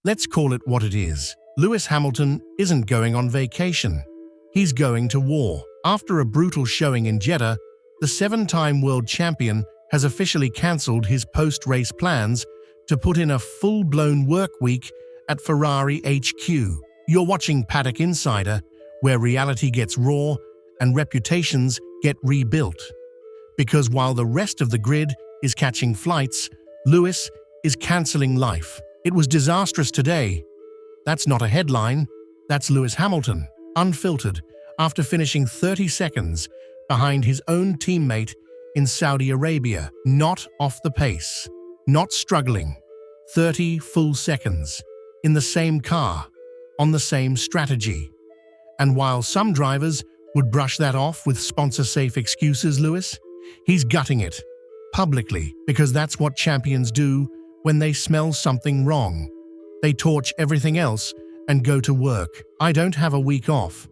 Let's call it what it is. Lewis Hamilton isn't going on vacation. He's going to war. After a brutal showing in Jeddah, the seven-time world champion has officially cancelled his post-race plans to put in a full-blown work week at Ferrari HQ. You're watching Paddock Insider, where reality gets raw and reputations get rebuilt. Because while the rest of the grid is catching flights, Lewis is cancelling life. It was disastrous today. That's not a headline, that's Lewis Hamilton, unfiltered, after finishing 30 seconds behind his own teammate in Saudi Arabia, not off the pace, not struggling. 30 full seconds, in the same car, on the same strategy. And while some drivers would brush that off with sponsor-safe excuses, Lewis, he's gutting it, publicly, because that's what champions do when they smell something wrong. They torch everything else and go to work. I don't have a week off.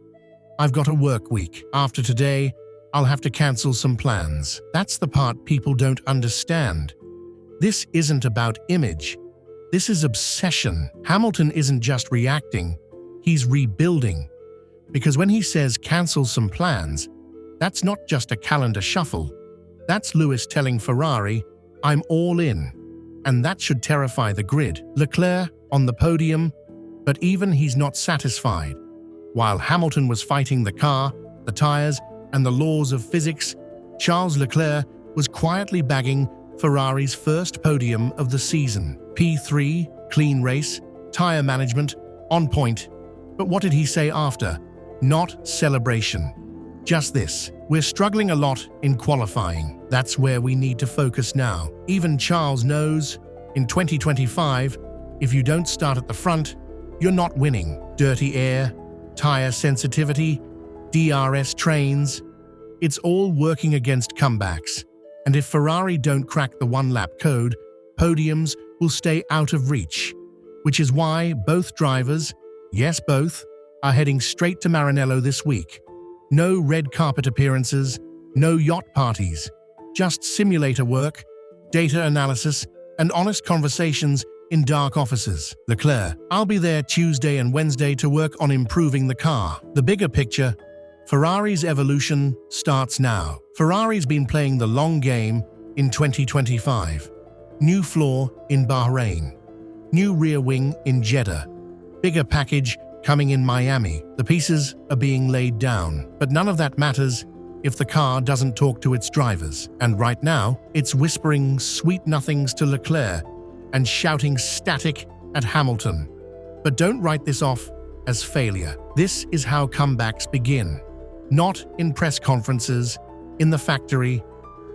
I've got a work week. After today, I'll have to cancel some plans. That's the part people don't understand. This isn't about image. This is obsession. Hamilton isn't just reacting, he's rebuilding. Because when he says cancel some plans, that's not just a calendar shuffle. That's Lewis telling Ferrari, I'm all in. And that should terrify the grid. Leclerc on the podium, but even he's not satisfied. While Hamilton was fighting the car, the tires, and the laws of physics, Charles Leclerc was quietly bagging Ferrari's first podium of the season. P3, clean race, tire management, on point. But what did he say after? Not celebration. Just this: we're struggling a lot in qualifying. That's where we need to focus now. Even Charles knows, in 2025, if you don't start at the front, you're not winning. Dirty air, tire sensitivity, DRS trains, it's all working against comebacks. And if Ferrari don't crack the one-lap code, podiums will stay out of reach. Which is why both drivers, yes both, are heading straight to Maranello this week. No red carpet appearances, no yacht parties, just simulator work, data analysis, and honest conversations in dark offices. Leclerc, I'll be there Tuesday and Wednesday to work on improving the car. The bigger picture, Ferrari's evolution starts now. Ferrari's been playing the long game in 2025. New floor in Bahrain. New rear wing in Jeddah. Bigger package coming in Miami. The pieces are being laid down. But none of that matters if the car doesn't talk to its drivers. And right now, it's whispering sweet nothings to Leclerc and shouting static at Hamilton. But don't write this off as failure. This is how comebacks begin. Not in press conferences, in the factory,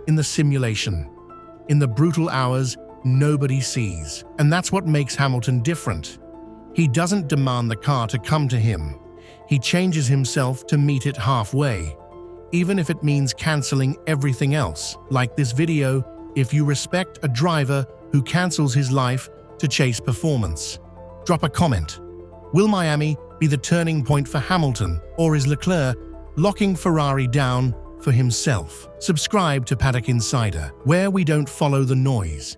in the simulation, in the brutal hours nobody sees. And that's what makes Hamilton different. He doesn't demand the car to come to him. He changes himself to meet it halfway, even if it means canceling everything else. Like this video, if you respect a driver who cancels his life to chase performance. Drop a comment. Will Miami be the turning point for Hamilton, or is Leclerc locking Ferrari down for himself? Subscribe to Paddock Insider, where we don't follow the noise.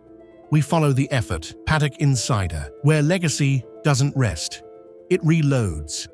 We follow the effort. Paddock Insider, where legacy doesn't rest. It reloads.